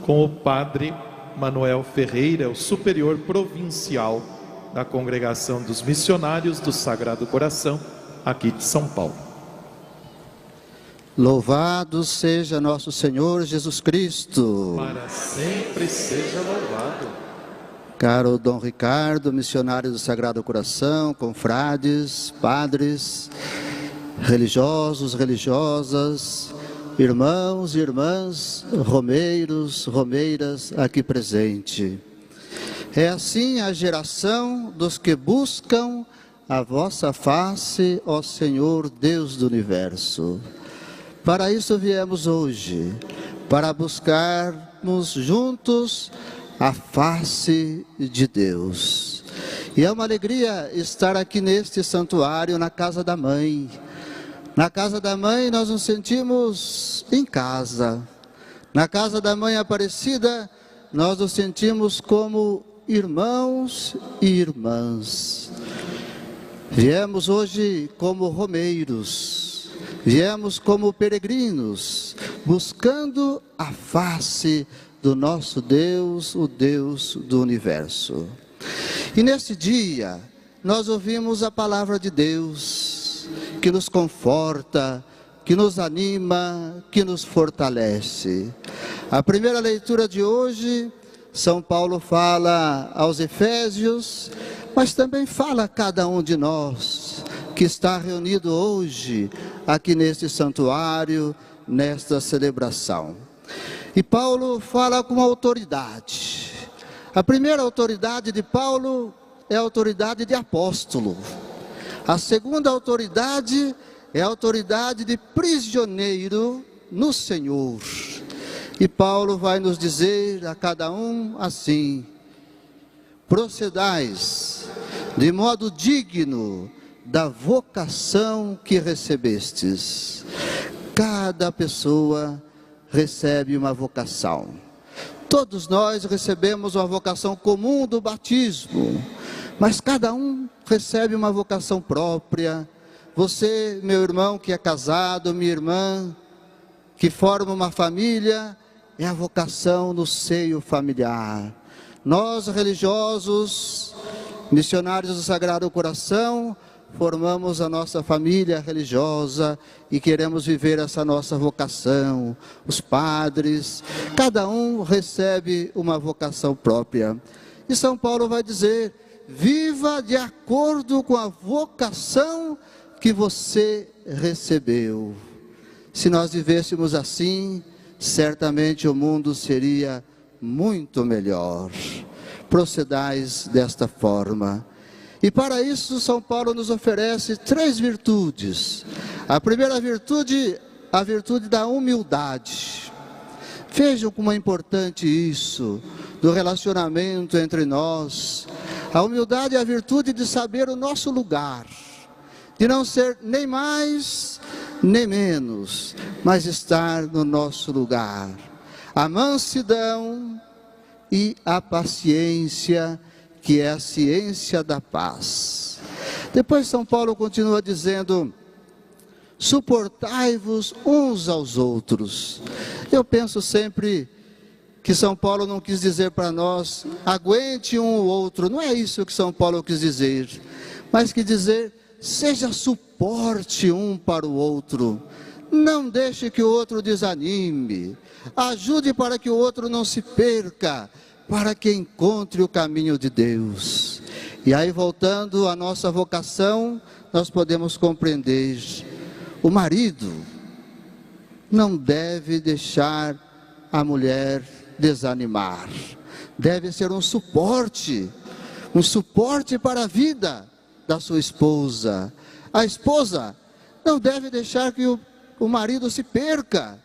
com o Padre Manuel Ferreira, o superior provincial da Congregação dos Missionários do Sagrado Coração, aqui de São Paulo. Louvado seja nosso Senhor Jesus Cristo. Para sempre seja louvado. Caro Dom Ricardo, missionário do Sagrado Coração, confrades, padres, religiosos, religiosas, irmãos e irmãs, romeiros, romeiras aqui presente. É assim a geração dos que buscam a vossa face, ó Senhor Deus do Universo. Para isso viemos hoje, para buscarmos juntos a face de Deus. E é uma alegria estar aqui neste santuário, na casa da Mãe. Na casa da Mãe nós nos sentimos em casa. Na casa da Mãe Aparecida nós nos sentimos como irmãos e irmãs. Viemos hoje como romeiros, viemos como peregrinos, buscando a face do nosso Deus, o Deus do Universo. E nesse dia nós ouvimos a palavra de Deus, que nos conforta, que nos anima, que nos fortalece. A primeira leitura de hoje, São Paulo fala aos Efésios, mas também fala a cada um de nós que está reunido hoje aqui neste santuário, nesta celebração. E Paulo fala com autoridade. A primeira autoridade de Paulo é a autoridade de apóstolo. A segunda autoridade é a autoridade de prisioneiro no Senhor. E Paulo vai nos dizer a cada um assim: procedais de modo digno da vocação que recebestes. Cada pessoa recebe uma vocação. Todos nós recebemos uma vocação comum do batismo, mas cada um recebe uma vocação própria. Você, meu irmão que é casado, minha irmã que forma uma família, é a vocação no seio familiar. Nós, religiosos, missionários do Sagrado Coração, formamos a nossa família religiosa e queremos viver essa nossa vocação. Os padres, cada um recebe uma vocação própria. E São Paulo vai dizer: viva de acordo com a vocação que você recebeu. Se nós vivêssemos assim, certamente o mundo seria muito melhor. Procedais desta forma. E para isso São Paulo nos oferece 3 virtudes. A primeira virtude, a virtude da humildade. Vejam como é importante isso, do relacionamento entre nós. A humildade é a virtude de saber o nosso lugar, de não ser nem mais nem menos, mas estar no nosso lugar. A mansidão e a paciência, que é a ciência da paz. Depois São Paulo continua dizendo: suportai-vos uns aos outros. Eu penso sempre que São Paulo não quis dizer para nós: aguente um ou outro. Não é isso que São Paulo quis dizer, mas quis dizer: seja suporte um para o outro. Não deixe que o outro desanime. Ajude para que o outro não se perca, para que encontre o caminho de Deus. E aí, voltando à nossa vocação, nós podemos compreender: o marido não deve deixar a mulher desanimar. Deve ser um suporte para a vida da sua esposa. A esposa não deve deixar que o marido se perca,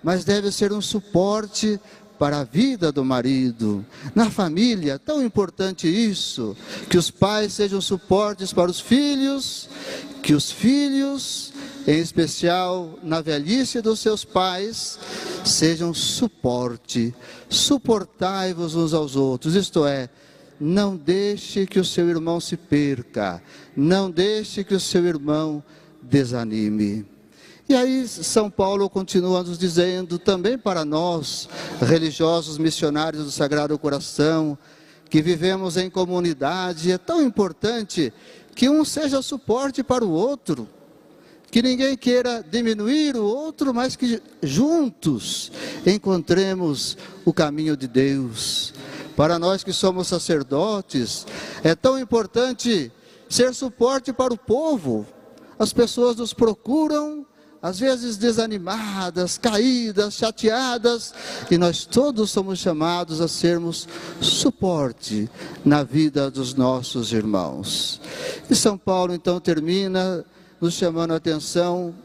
mas deve ser um suporte para a vida do marido. Na família, tão importante isso, que os pais sejam suportes para os filhos, que os filhos, em especial na velhice dos seus pais, sejam suporte. Suportai-vos uns aos outros, isto é, não deixe que o seu irmão se perca, não deixe que o seu irmão desanime. E aí São Paulo continua nos dizendo, também para nós, religiosos missionários do Sagrado Coração, que vivemos em comunidade, é tão importante que um seja suporte para o outro, que ninguém queira diminuir o outro, mas que juntos encontremos o caminho de Deus. Para nós que somos sacerdotes, é tão importante ser suporte para o povo. As pessoas nos procuram, às vezes desanimadas, caídas, chateadas, e nós todos somos chamados a sermos suporte na vida dos nossos irmãos. E São Paulo então termina nos chamando a atenção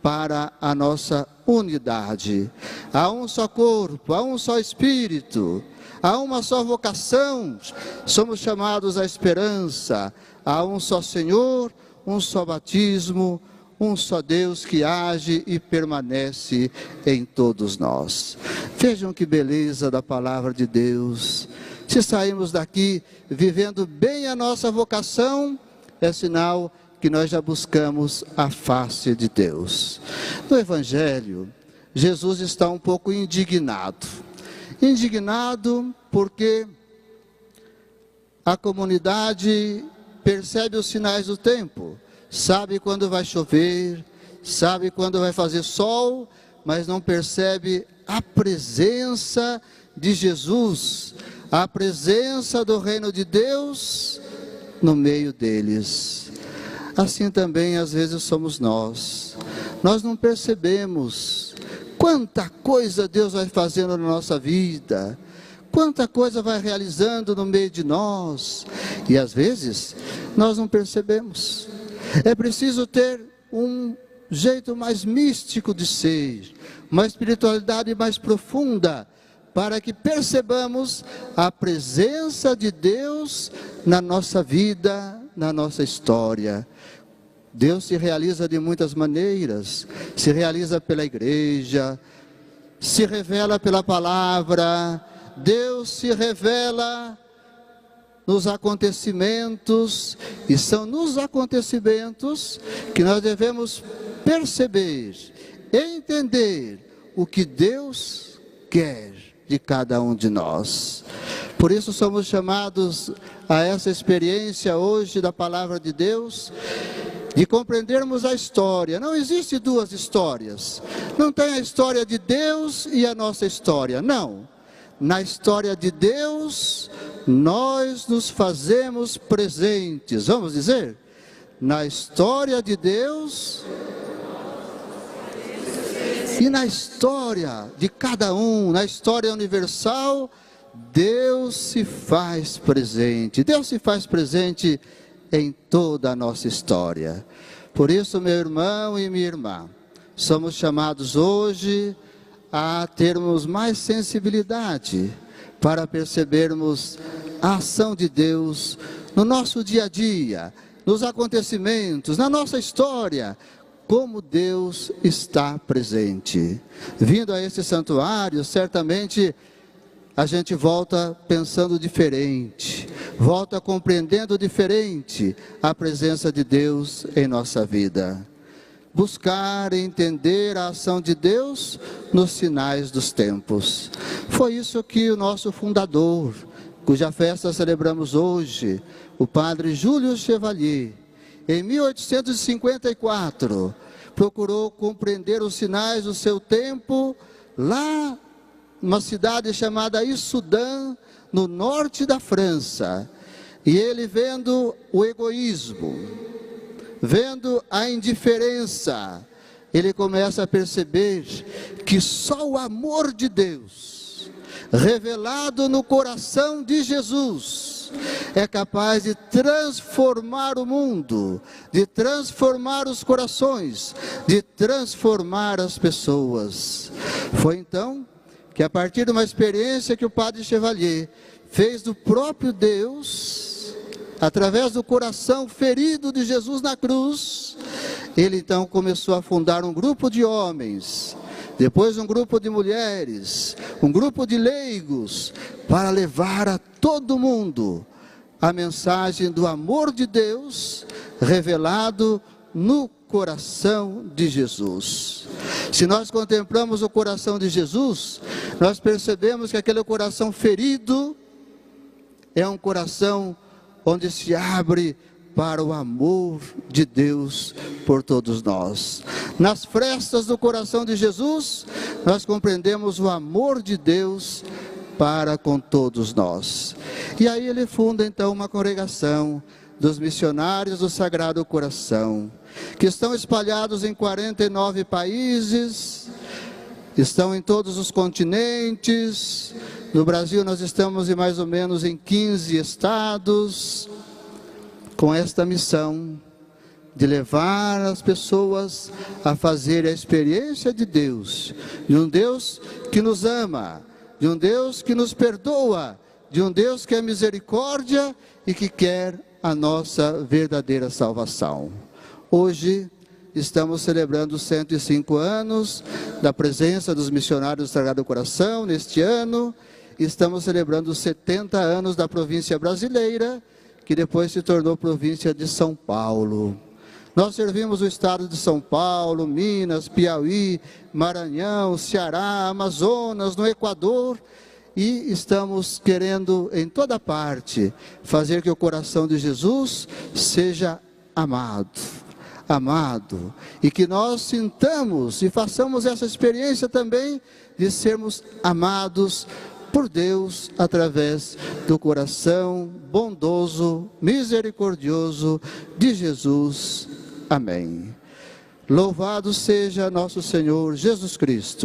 para a nossa unidade. Há um só corpo, há um só Espírito, há uma só vocação, somos chamados à esperança, há um só Senhor, um só batismo, um só Deus que age e permanece em todos nós. Vejam que beleza da palavra de Deus. Se sairmos daqui vivendo bem a nossa vocação, é sinal que nós já buscamos a face de Deus. No Evangelho, Jesus está um pouco indignado. Indignado porque a comunidade percebe os sinais do tempo. Sabe quando vai chover, sabe quando vai fazer sol, mas não percebe a presença de Jesus, a presença do reino de Deus no meio deles. Assim também às vezes somos nós. Nós não percebemos quanta coisa Deus vai fazendo na nossa vida, quanta coisa vai realizando no meio de nós, e às vezes nós não percebemos. É preciso ter um jeito mais místico de ser, uma espiritualidade mais profunda, para que percebamos a presença de Deus na nossa vida, na nossa história. Deus se realiza de muitas maneiras, se realiza pela igreja, se revela pela palavra, Deus se revela nos acontecimentos, e são nos acontecimentos que nós devemos perceber, entender o que Deus quer de cada um de nós. Por isso somos chamados a essa experiência hoje da palavra de Deus, de compreendermos a história. Não existe duas histórias, não tem a história de Deus e a nossa história, não. Na história de Deus, nós nos fazemos presentes. Vamos dizer? Na história de Deus e na história de cada um, na história universal, Deus se faz presente. Deus se faz presente em toda a nossa história. Por isso, meu irmão e minha irmã, somos chamados hoje a termos mais sensibilidade para percebermos a ação de Deus no nosso dia a dia, nos acontecimentos, na nossa história, como Deus está presente. Vindo a esse santuário, certamente a gente volta pensando diferente, volta compreendendo diferente a presença de Deus em nossa vida. Buscar entender a ação de Deus nos sinais dos tempos. Foi isso que o nosso fundador, cuja festa celebramos hoje, o padre Júlio Chevalier, em 1854, procurou compreender os sinais do seu tempo, lá numa cidade chamada Issoudun, no norte da França. E ele, vendo o egoísmo, vendo a indiferença, ele começa a perceber que só o amor de Deus, revelado no coração de Jesus, é capaz de transformar o mundo, de transformar os corações, de transformar as pessoas. Foi então que, a partir de uma experiência que o padre Chevalier fez do próprio Deus, através do coração ferido de Jesus na cruz, ele então começou a fundar um grupo de homens, depois um grupo de mulheres, um grupo de leigos, para levar a todo mundo a mensagem do amor de Deus revelado no coração de Jesus. Se nós contemplamos o coração de Jesus, nós percebemos que aquele coração ferido é um coração onde se abre para o amor de Deus por todos nós. Nas frestas do coração de Jesus, nós compreendemos o amor de Deus para com todos nós. E aí ele funda então uma congregação dos missionários do Sagrado Coração, que estão espalhados em 49 países, estão em todos os continentes. No Brasil nós estamos em mais ou menos em 15 estados, com esta missão de levar as pessoas a fazer a experiência de Deus, de um Deus que nos ama, de um Deus que nos perdoa, de um Deus que é misericórdia e que quer a nossa verdadeira salvação. Hoje estamos celebrando 105 anos da presença dos missionários do Sagrado Coração. Neste ano estamos celebrando 70 anos da província brasileira, que depois se tornou província de São Paulo. Nós servimos o estado de São Paulo, Minas, Piauí, Maranhão, Ceará, Amazonas, no Equador, e estamos querendo em toda parte fazer que o coração de Jesus seja amado, e que nós sintamos e façamos essa experiência também de sermos amados por Deus através do coração bondoso, misericordioso de Jesus. Amém. Louvado seja nosso Senhor Jesus Cristo.